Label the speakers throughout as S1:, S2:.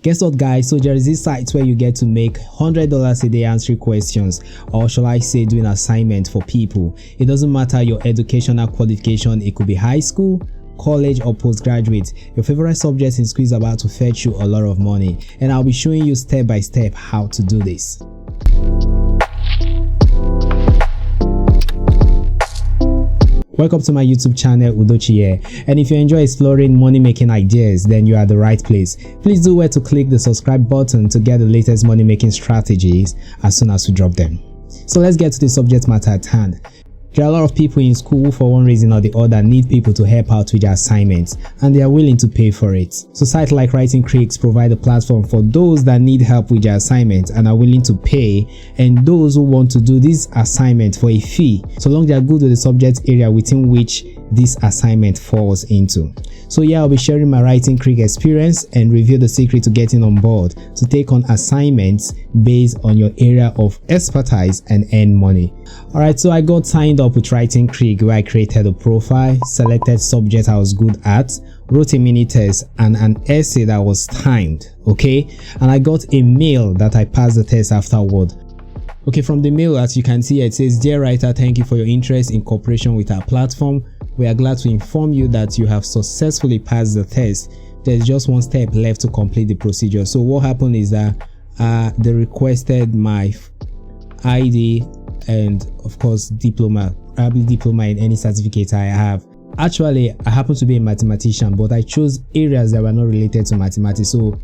S1: Guess what, guys? So there is this site where you get to make $100 a day answering questions, or shall I say doing assignment for people. It doesn't matter your educational qualification. It could be high school, college, or postgraduate. Your favorite subject in school is about to fetch you a lot of money, and I'll be showing you step by step how to do this. Welcome to my YouTube channel, Udochi here, and if you enjoy exploring money making ideas, then you are at the right place. Please do well to click the subscribe button to get the latest money making strategies as soon as we drop them. So let's get to the subject matter at hand. There are a lot of people in school who, for one reason or the other, need people to help out with their assignments, and they are willing to pay for it. So sites like WritingCreek provide a platform for those that need help with their assignments and are willing to pay, and those who want to do this assignment for a fee, so long they are good with the subject area within which this assignment falls into. So yeah, I'll be sharing my WritingCreek experience and reveal the secret to getting on board to take on assignments based on your area of expertise and earn money. Alright, so I got signed up with WritingCreek, where I created a profile, selected subject I was good at, wrote a mini test and an essay that was timed, okay, and I got a mail that I passed the test afterward. Okay, from the mail, as you can see, it says, "Dear writer, thank you for your interest in cooperation with our platform. We are glad to inform you that you have successfully passed the test. There's just one step left to complete the procedure." So what happened is that they requested my ID and of course diploma, probably diploma in any certificate I have. Actually, I happen to be a mathematician, but I chose areas that were not related to mathematics. So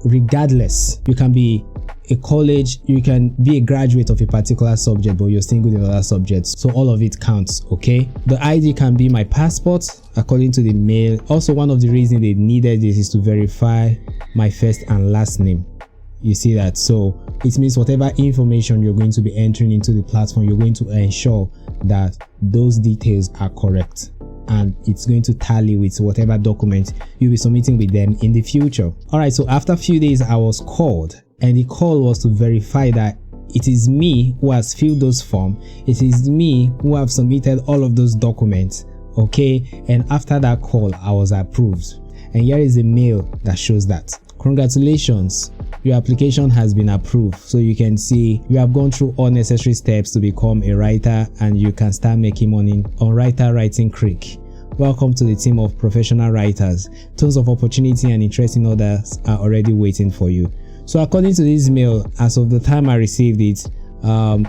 S1: regardless, you can be a college, you can be a graduate of a particular subject, but you're still good in other subjects, so all of it counts. Okay, the ID can be my passport according to the mail. Also, one of the reasons they needed this is to verify my first and last name. You see that? So it means whatever information you're going to be entering into the platform, you're going to ensure that those details are correct, and it's going to tally with whatever document you'll be submitting with them in the future. All right, so after a few days I was called, and the call was to verify that it is me who has filled those forms, it is me who have submitted all of those documents. Okay, and after that call I was approved, and here is a mail that shows that. Congratulations, your application has been approved. So you can see you have gone through all necessary steps to become a writer, and you can start making money on WritingCreek. Welcome to the team of professional writers. Tons of opportunity and interest in others are already waiting for you. So according to this mail, as of the time I received it,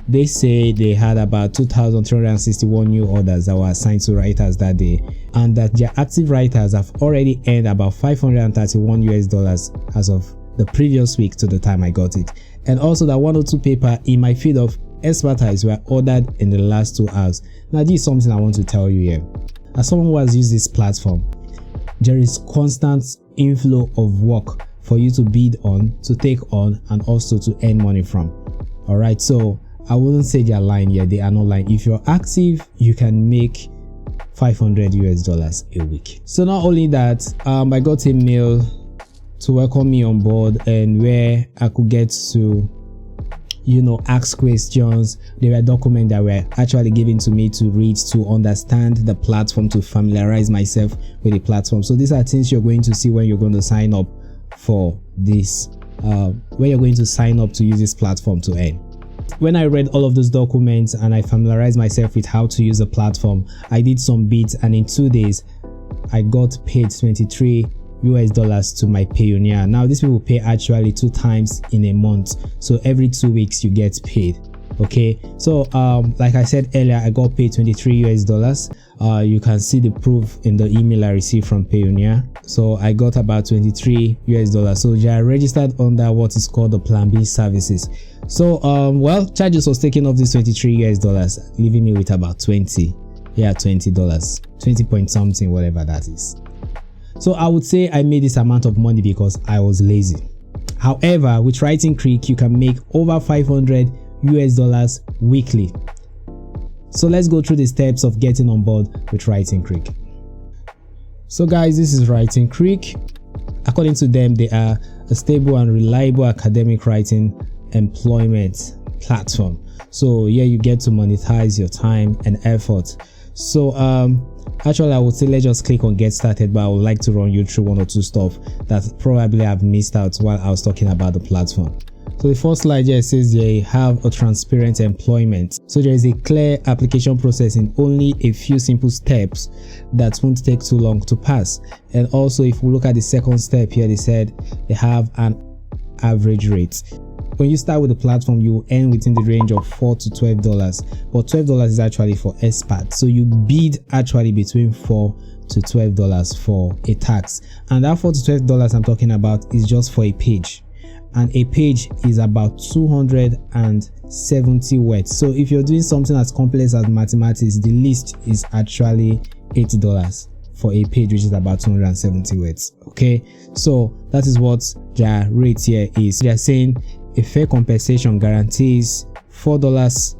S1: they say they had about 2,361 new orders that were assigned to writers that day, and that their active writers have already earned about $531 as of the previous week to the time I got it, and also that 1 or 2 papers in my field of expertise were ordered in the last 2 hours. Now this is something I want to tell you here. As someone who has used this platform, there is constant inflow of work for you to bid on, to take on, and also to earn money from. All right, so I wouldn't say they're lying here. They are not lying. If you're active, you can make $500 a week. So not only that, I got a mail to welcome me on board, and where I could get to, you know, ask questions. There were documents that were actually given to me to read, to understand the platform, to familiarize myself with the platform. So these are things you're going to see when you're going to sign up for this, when you're going to sign up to use this platform to earn. When I read all of those documents and I familiarized myself with how to use the platform, I did some bids, and in 2 days I got paid $23 to my Payoneer. Now these people pay actually 2 times in a month, so every 2 weeks you get paid. Okay, so like I said earlier, I got paid $23. You can see the proof in the email I received from Payoneer. So I got about $23. So they are registered under what is called the Plan B services. So well, charges was taken off this $23, leaving me with about $20 20 point something, whatever that is. So I would say I made this amount of money because I was lazy. However, with WritingCreek you can make over $500 weekly. So let's go through the steps of getting on board with WritingCreek. So guys, this is WritingCreek. According to them, they are a stable and reliable academic writing employment platform. So yeah, you get to monetize your time and effort. So Actually, I would say let's just click on get started, but I would like to run you through one or two stuff that probably I've missed out while I was talking about the platform. So the first slide here says they have a transparent employment. So there is a clear application process in only a few simple steps that won't take too long to pass. And also, if we look at the second step here, they said they have an average rate. When you start with the platform, you will earn within the range of $4 to $12, but $12 is actually for expats. So you bid actually between $4 to $12 for a tax, and that $4 to $12 I'm talking about is just for a page, and a page is about 270 words. So if you're doing something as complex as mathematics, the least is actually $8 for a page, which is about 270 words. Okay, so that is what their rate here is. They're saying a fair compensation guarantees $4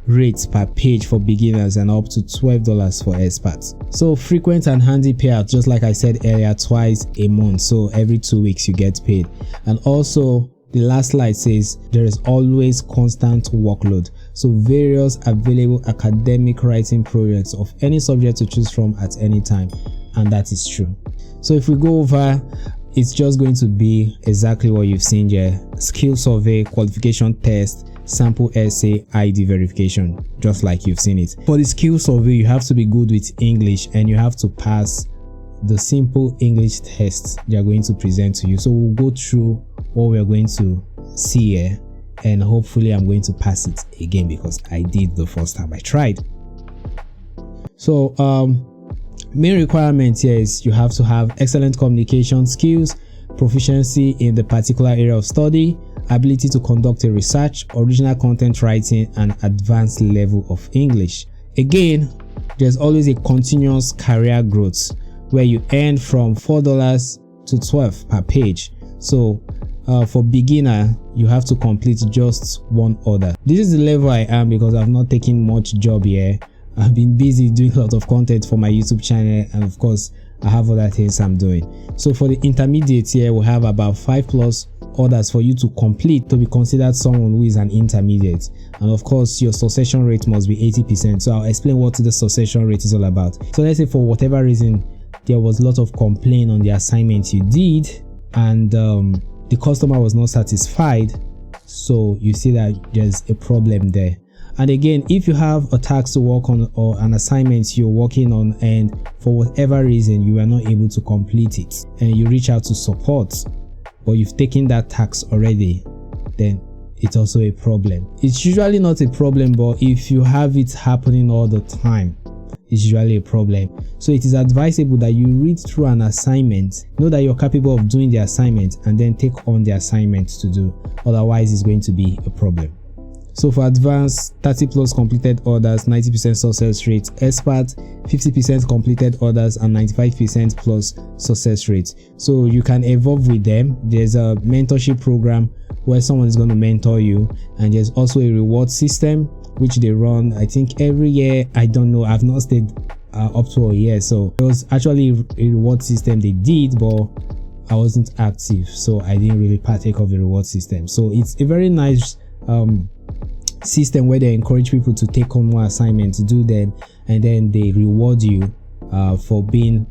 S1: rates per page for beginners and up to $12 for experts. So frequent and handy payout, just like I said earlier, twice a month, so every 2 weeks you get paid. And also the last slide says there is always constant workload, so various available academic writing projects of any subject to choose from at any time, and that is true. So if we go over, it's just going to be exactly what you've seen here: skill survey, qualification test, sample essay, ID verification, just like you've seen it. For the skill survey, you have to be good with English and you have to pass the simple English tests they are going to present to you. So we'll go through what we're going to see here, and hopefully I'm going to pass it again because I did the first time I tried. So main requirement here is you have to have excellent communication skills, proficiency in the particular area of study, ability to conduct a research, original content writing, and advanced level of English. Again, there's always a continuous career growth where you earn from $4 to $12 per page. So for beginner, you have to complete just one order. This is the level I am because I've not taken much job here. I've been busy doing a lot of content for my YouTube channel, and of course I have other things I'm doing. So for the intermediate here, we have about 5+ orders for you to complete to be considered someone who is an intermediate. And of course your succession rate must be 80%. So I'll explain what the succession rate is all about. So let's say for whatever reason there was a lot of complaint on the assignment you did, and the customer was not satisfied, so you see that there's a problem there. And again, if you have a task to work on or an assignment you're working on, and for whatever reason you are not able to complete it, and you reach out to support, but you've taken that task already, then it's also a problem. It's usually not a problem, but if you have it happening all the time, it's usually a problem. So it is advisable that you read through an assignment, know that you're capable of doing the assignment, and then take on the assignment to do. Otherwise it's going to be a problem. So for advanced, 30+ completed orders, 90% success rate. Expert, 50% completed orders and 95% plus success rate. So you can evolve with them. There's a mentorship program where someone is going to mentor you, and there's also a reward system which they run, I think, every year. I don't know, I've not stayed up to a year, so it was actually a reward system they did, but I wasn't active, so I didn't really partake of the reward system. So it's a very nice system where they encourage people to take on more assignments, do them, and then they reward you for being,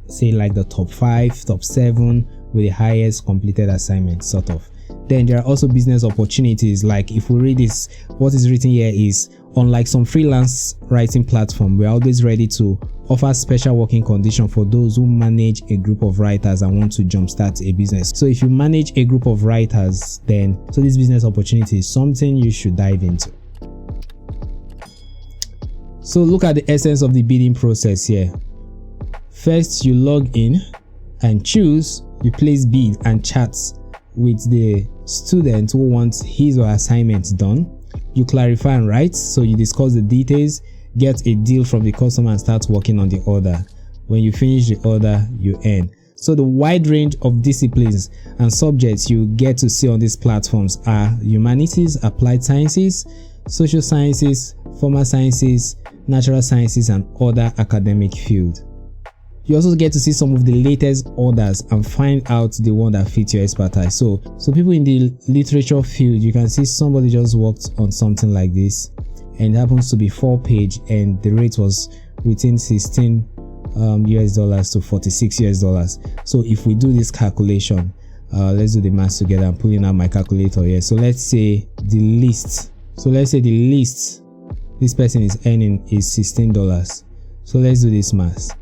S1: say, like the top 5, top 7 with the highest completed assignment, sort of. Then there are also business opportunities. Like if we read this, what is written here is, unlike some freelance writing platform, we're always ready to offer special working conditions for those who manage a group of writers and want to jumpstart a business. So if you manage a group of writers, then so this business opportunity is something you should dive into. So look at the essence of the bidding process here. First, you log in and choose, you place bid and chats with the student who wants his or her assignments done. You clarify and write, so you discuss the details, get a deal from the customer and start working on the order. When you finish the order, you earn. So the wide range of disciplines and subjects you get to see on these platforms are humanities, applied sciences, social sciences, formal sciences, natural sciences, and other academic fields. You also get to see some of the latest orders and find out the one that fits your expertise. So people in the literature field, you can see somebody just worked on something like this, and it happens to be 4-page, and the rate was within 16 US dollars to 46 US dollars. So if we do this calculation, let's do the math together. I'm pulling out my calculator here. So let's say the least this person is earning is $16. So let's do this math.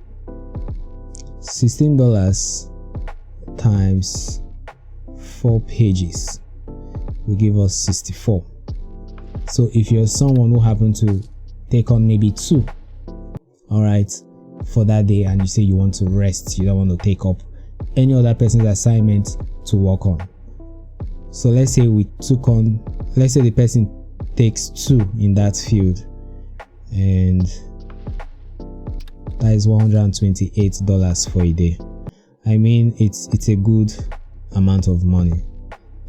S1: $16 times 4 pages will give us 64. So if you're someone who happened to take on maybe 2, all right, for that day, and you say you want to rest, you don't want to take up any other person's assignment to work on. So let's say the person takes 2 in that field, and that is $128 for a day. I mean, it's a good amount of money.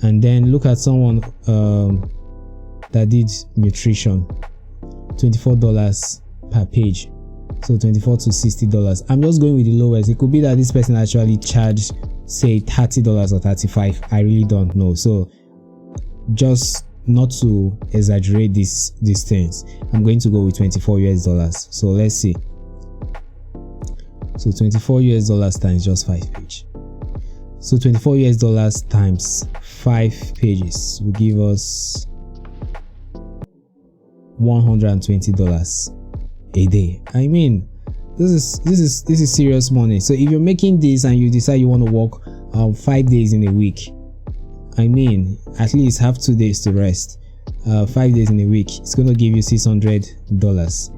S1: And then look at someone that did nutrition, $24 per page, so $24 to $60. I'm just going with the lowest. It could be that this person actually charged, say, $30 or $35. I really don't know. So just not to exaggerate these things, I'm going to go with $24 US. So let's see. So $24 US times just 5 pages. So $24 US times 5 pages will give us $120 a day. I mean, this is serious money. So if you're making this and you decide you want to work 5 days in a week, I mean, at least have 2 days to rest. 5 days in a week, it's going to give you $600.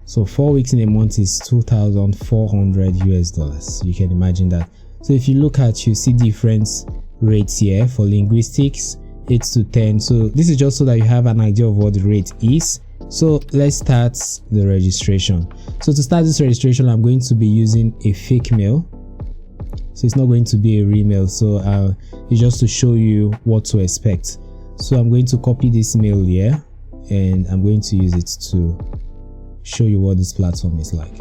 S1: So 4 weeks in a month is $2,400 US. You can imagine that. So if you look at, you see different rates here for linguistics, 8 to 10. So this is just so that you have an idea of what the rate is. So let's start the registration. So to start this registration, I'm going to be using a fake mail. So it's not going to be a real mail. So it's just to show you what to expect. So I'm going to copy this mail here, and I'm going to use it to show you what this platform is like.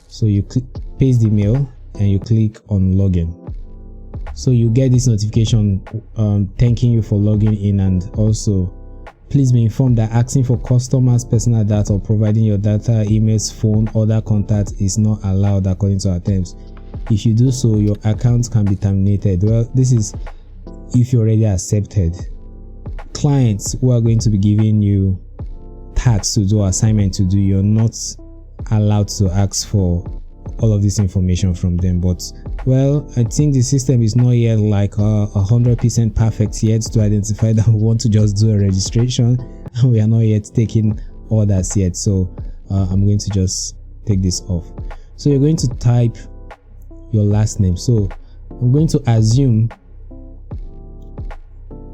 S1: So you paste the mail and you click on login. So you get this notification thanking you for logging in, and also please be informed that asking for customers' personal data or providing your data, emails, phone, other contacts is not allowed according to our terms. If you do so, your account can be terminated. Well, this is if you already accepted. Clients who are going to be giving you tasks to do, assignment to do, you're not allowed to ask for all of this information from them. But well, I think the system is not yet like 100% perfect yet to identify that we want to just do a registration, and we are not yet taking orders yet. So I'm going to just take this off. So you're going to type your last name. So I'm going to assume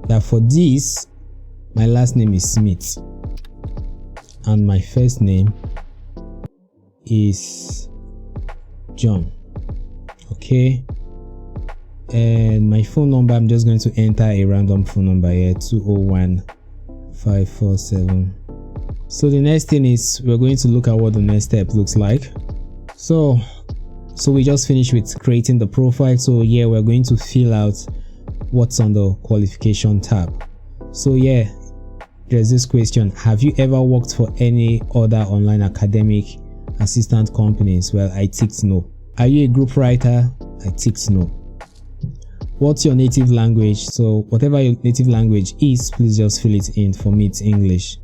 S1: that for this, my last name is Smith and my first name is John. Okay, and my phone number, I'm just going to enter a random phone number here, 201-547. So the next thing is we're going to look at what the next step looks like. So we just finished with creating the profile. So yeah, we're going to fill out what's on the qualification tab. So yeah, there's this question: have you ever worked for any other online academic assistant companies? Well, I ticked no. Are you a group writer? I ticked no. What's your native language? So whatever your native language is, please just fill it in. For me, it's English.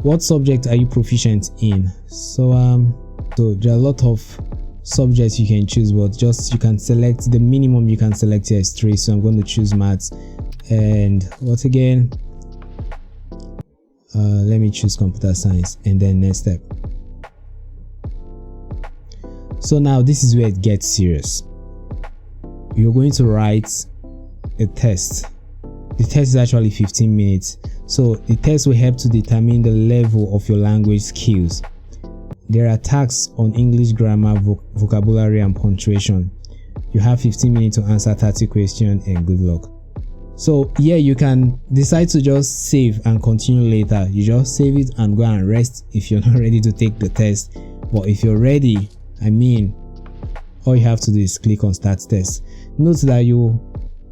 S1: What subject are you proficient in? So there are a lot of subjects you can choose, but just you can select the minimum you can select here is 3. So I'm going to choose maths. And what again? Let me choose computer science, and then next step. So now this is where it gets serious. You're going to write a test. The test is actually 15 minutes. So the test will help to determine the level of your language skills. There are tasks on English grammar, vocabulary, and punctuation. You have 15 minutes to answer 30 questions, and good luck. So yeah, you can decide to just save and continue later. You just save it and go and rest if you're not ready to take the test. But if you're ready, I mean, all you have to do is click on start test. Note that you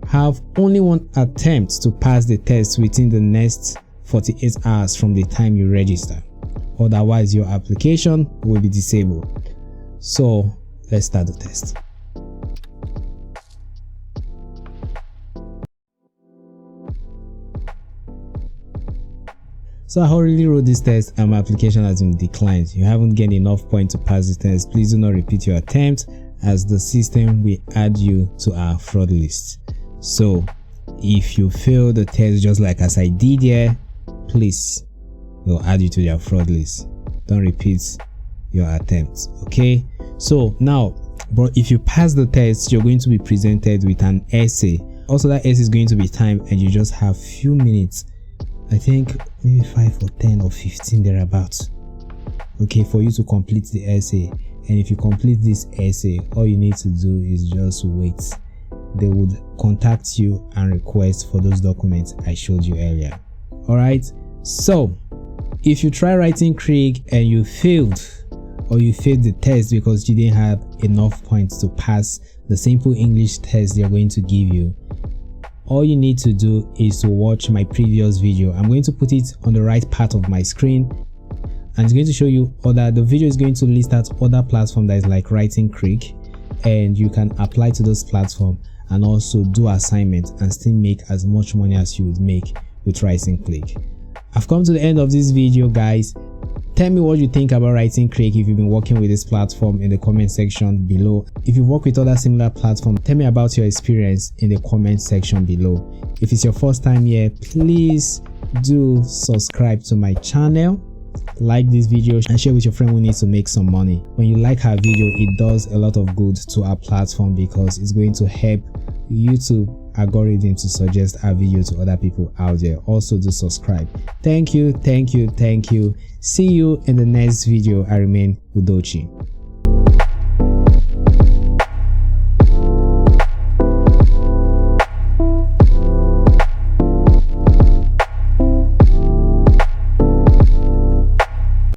S1: have only one attempt to pass the test within the next 48 hours from the time you register. otherwise your application will be disabled. So let's start the test. So I already wrote this test and my application has been declined. You haven't gained enough points to pass the test. Please do not repeat your attempt, as the system will add you to our fraud list. So if you fail the test just like as I did here, please, we'll add you to their fraud list. Don't repeat your attempts. Okay, so now, but if you pass the test, you're going to be presented with an essay. Also, that essay is going to be timed and you just have few minutes, I think maybe 5 or 10 or 15 thereabouts, okay, for you to complete the essay. And if you complete this essay, all you need to do is just wait. They would contact you and request for those documents I showed you earlier. All right, so if you try WritingCreek and you failed, or you failed the test because you didn't have enough points to pass the simple English test they're going to give you, all you need to do is to watch my previous video. I'm going to put it on the right part of my screen, and it's going to show you the video is going to list out other platforms that is like WritingCreek, and you can apply to those platforms and also do assignments and still make as much money as you would make with WritingCreek. I've come to the end of this video, guys. Tell me what you think about WritingCreek if you've been working with this platform in the comment section below. If you work with other similar platforms, tell me about your experience in the comment section below. If it's your first time here, please do subscribe to my channel, like this video and share with your friend who needs to make some money. When you like our video, it does a lot of good to our platform because it's going to help YouTube algorithm to suggest our video to other people out there. Also do subscribe. Thank you. See you in the next video. I remain Udochi.